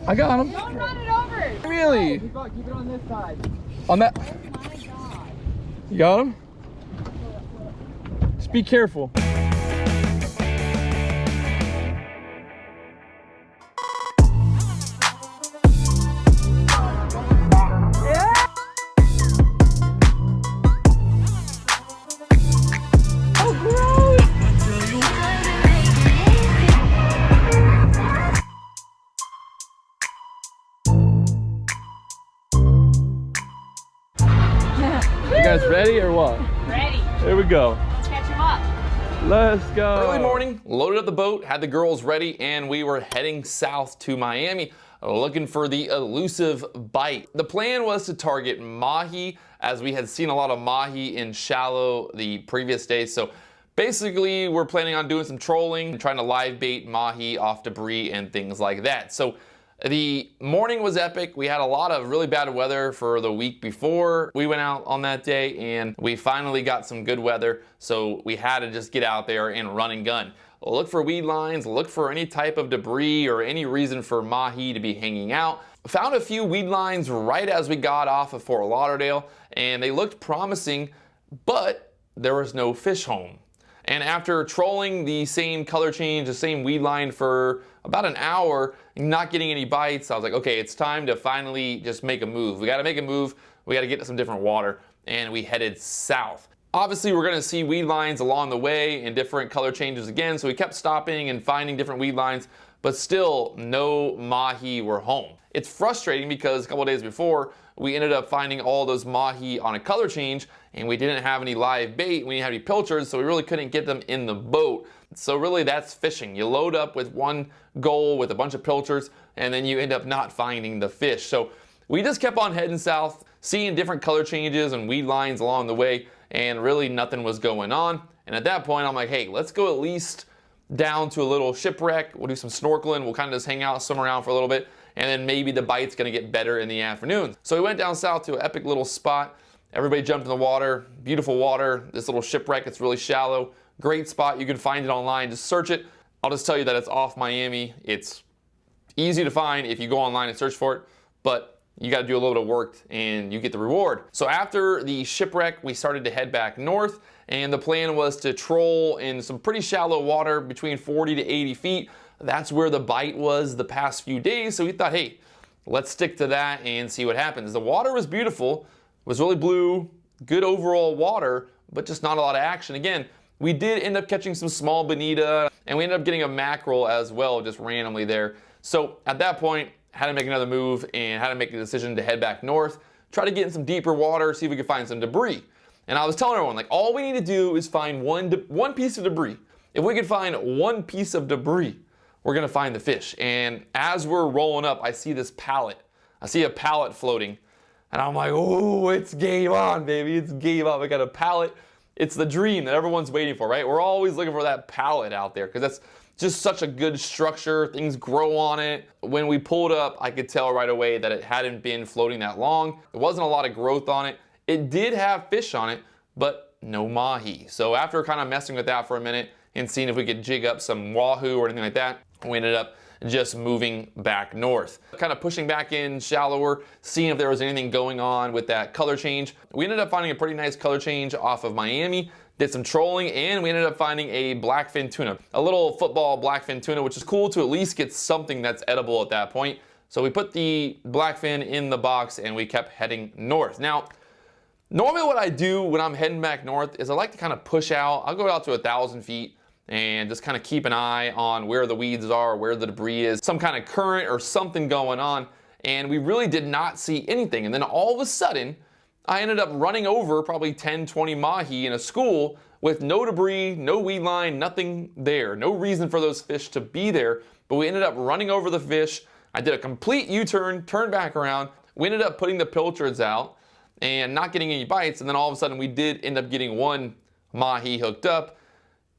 I got him. Don't run it over. Really? Keep it on this side. On that. Oh my God. You got him? Just be careful. You guys ready or what? Ready. Here we go. Let's catch him up. Let's go. Early morning, loaded up the boat, had the girls ready, and we were heading south to Miami, looking for the elusive bite. The plan was to target mahi, as we had seen a lot of mahi in shallow the previous day. So basically, we're planning on doing some trolling, trying to live bait mahi off debris and things like that. So the morning was epic. We had a lot of really bad weather for the week before we went out on that day, and we finally got some good weather, so we had to just get out there and run and gun. Look for weed lines, look for any type of debris or any reason for mahi to be hanging out. Found a few weed lines right as we got off of Fort Lauderdale, and they looked promising, but there was no fish home. And after trolling the same color change, the same weed line for about an hour, not getting any bites, I was like, okay, it's time to finally just make a move. We gotta make a move, we gotta get to some different water, and we headed south. Obviously, we're gonna see weed lines along the way and different color changes again, so we kept stopping and finding different weed lines, but still no mahi were home. It's frustrating because a couple days before, we ended up finding all those mahi on a color change, and we didn't have any live bait, we didn't have any pilchards, so we really couldn't get them in the boat. So really that's fishing. You load up with one goal with a bunch of pilchards, and then you end up not finding the fish. So we just kept on heading south, seeing different color changes and weed lines along the way, and really nothing was going on. And at that point, I'm like, hey, let's go at least down to a little shipwreck. We'll do some snorkeling. We'll kind of just hang out, swim around for a little bit, and then maybe the bite's gonna get better in the afternoon. So we went down south to an epic little spot. Everybody jumped in the water, beautiful water. This little shipwreck, it's really shallow. Great spot, you can find it online, just search it. I'll just tell you that it's off Miami. It's easy to find if you go online and search for it, but you gotta do a little bit of work and you get the reward. So after the shipwreck, we started to head back north, and the plan was to troll in some pretty shallow water between 40 to 80 feet. That's where the bite was the past few days, so we thought, hey, let's stick to that and see what happens. The water was beautiful, was really blue, good overall water, but just not a lot of action. Again, we did end up catching some small bonita, and we ended up getting a mackerel as well, just randomly there. So at that point, had to make another move and had to make the decision to head back north, try to get in some deeper water, see if we could find some debris. And I was telling everyone, like, all we need to do is find one piece of debris. If we could find one piece of debris, we're gonna find the fish. And as we're rolling up, I see this pallet. I see a pallet floating, and I'm like, oh, it's game on, baby, it's game on. We got a pallet. It's the dream that everyone's waiting for, right? We're always looking for that pallet out there because that's just such a good structure. Things grow on it. When we pulled up, I could tell right away that it hadn't been floating that long. There wasn't a lot of growth on it. It did have fish on it, but no mahi. So after kind of messing with that for a minute and seeing if we could jig up some wahoo or anything like that, we ended up just moving back north. Kind of pushing back in shallower, seeing if there was anything going on with that color change. We ended up finding a pretty nice color change off of Miami, did some trolling, and we ended up finding a blackfin tuna. A little football blackfin tuna, which is cool to at least get something that's edible at that point. So we put the blackfin in the box and we kept heading north. Now, normally what I do when I'm heading back north is I like to kind of push out. I'll go out to 1,000 feet and just kind of keep an eye on where the weeds are, where the debris is, some kind of current or something going on. And we really did not see anything. And then all of a sudden, I ended up running over probably 10, 20 mahi in a school with no debris, no weed line, nothing there. No reason for those fish to be there. But we ended up running over the fish. I did a complete U-turn, turned back around. We ended up putting the pilchards out and not getting any bites. And then all of a sudden, we did end up getting one mahi hooked up.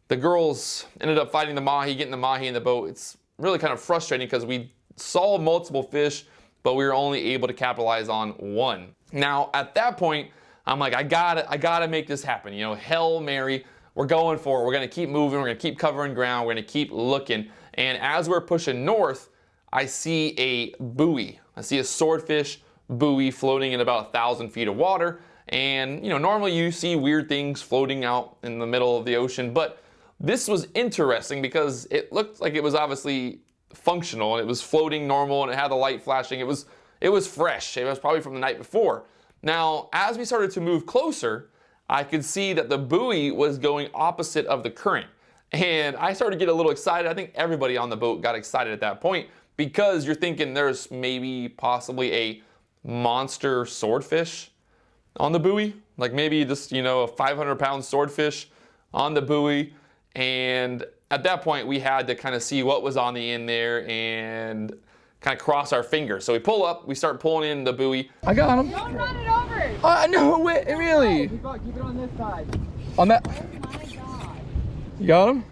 The girls ended up fighting the mahi, getting the mahi in the boat. It's really kind of frustrating because we saw multiple fish, but we were only able to capitalize on one. Now, at that point, I'm like, I gotta make this happen. You know, Hail Mary, we're going for it. We're gonna keep moving, we're gonna keep covering ground, we're gonna keep looking. And as we're pushing north, I see a buoy. I see a swordfish buoy floating in about 1,000 feet of water. And normally you see weird things floating out in the middle of the ocean, but this was interesting because it looked like it was obviously functional and it was floating normal and it had the light flashing. It was fresh. It was probably from the night before. Now, as we started to move closer, I could see that the buoy was going opposite of the current. And I started to get a little excited. I think everybody on the boat got excited at that point because you're thinking there's maybe possibly a monster swordfish on the buoy. Like maybe just, a 500-pound swordfish on the buoy. And at that point, we had to kind of see what was on the end there and kind of cross our fingers. So we pull up, we start pulling in the buoy. I got him. Don't run it over. No, wait, really? Keep it on this side. On that. Oh my God. You got him?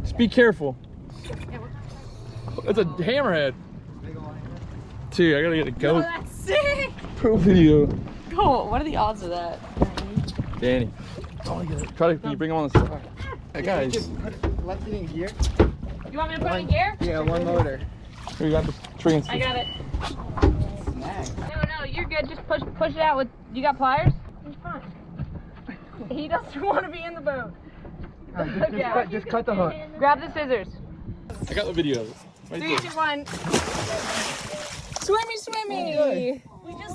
Just be careful. It's a hammerhead. Dude, I gotta get a Oh, ghost that's sick. pro video. Oh, what are the odds of that? Danny. Oh, try to, can you bring him on the side? Hey guys. Just left it in gear. You want me to put it in gear? Yeah, one motor. We got the tree and I got it. Snag. No, you're good. Just push it out with. You got pliers? It's fine. He doesn't want to be in the boat. Just cut the hook. Grab the scissors. I got the video. 3, 2, 1. Swimmy.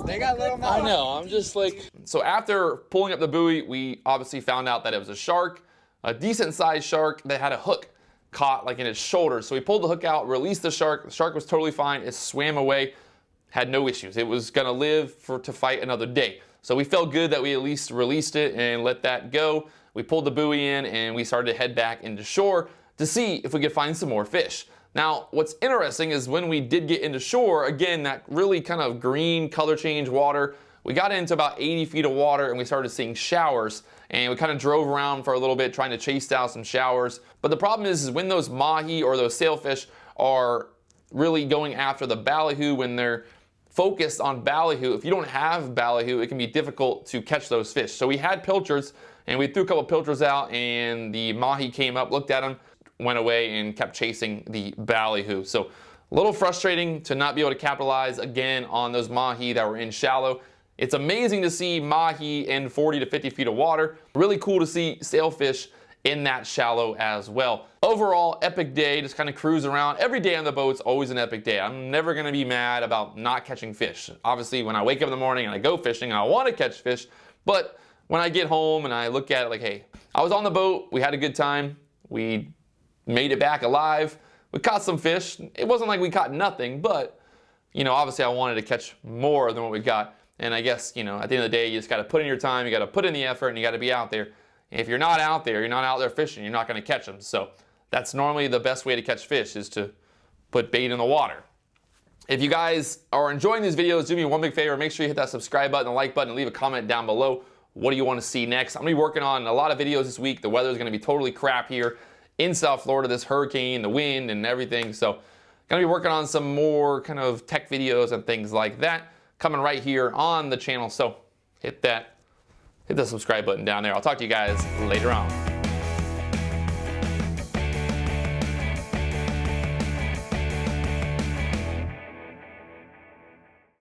They got little I know, I'm just like. So after pulling up the buoy, we obviously found out that it was a shark, a decent sized shark that had a hook caught like in its shoulder. So we pulled the hook out, released the shark. The shark was totally fine. It swam away, had no issues. It was gonna live to fight another day. So we felt good that we at least released it and let that go. We pulled the buoy in and we started to head back into shore to see if we could find some more fish. Now, what's interesting is when we did get into shore, again, that really kind of green color change water, we got into about 80 feet of water and we started seeing showers, and we kind of drove around for a little bit trying to chase down some showers. But the problem is when those mahi or those sailfish are really going after the ballyhoo, when they're focused on ballyhoo, if you don't have ballyhoo, it can be difficult to catch those fish. So we had pilchards and we threw a couple pilchards out and the mahi came up, looked at them, went away and kept chasing the ballyhoo. So a little frustrating to not be able to capitalize again on those mahi that were in shallow. It's amazing to see mahi in 40 to 50 feet of water. Really cool to see sailfish in that shallow as well. Overall, epic day, just kind of cruise around. Every day on the boat's always an epic day. I'm never gonna be mad about not catching fish. Obviously, when I wake up in the morning and I go fishing, I wanna catch fish, but when I get home and I look at it like, hey, I was on the boat, we had a good time, we made it back alive, we caught some fish. It wasn't like we caught nothing, but obviously I wanted to catch more than what we got. And I guess, at the end of the day, you just gotta put in your time, you gotta put in the effort, and you gotta be out there. If you're not out there, you're not out there fishing, you're not gonna catch them. So that's normally the best way to catch fish, is to put bait in the water. If you guys are enjoying these videos, do me one big favor, make sure you hit that subscribe button, the like button, and leave a comment down below. What do you wanna see next? I'm gonna be working on a lot of videos this week. The weather's gonna be totally crap here in South Florida, this hurricane, the wind and everything. So gonna be working on some more kind of tech videos and things like that coming right here on the channel. So hit the subscribe button down there. I'll talk to you guys later on.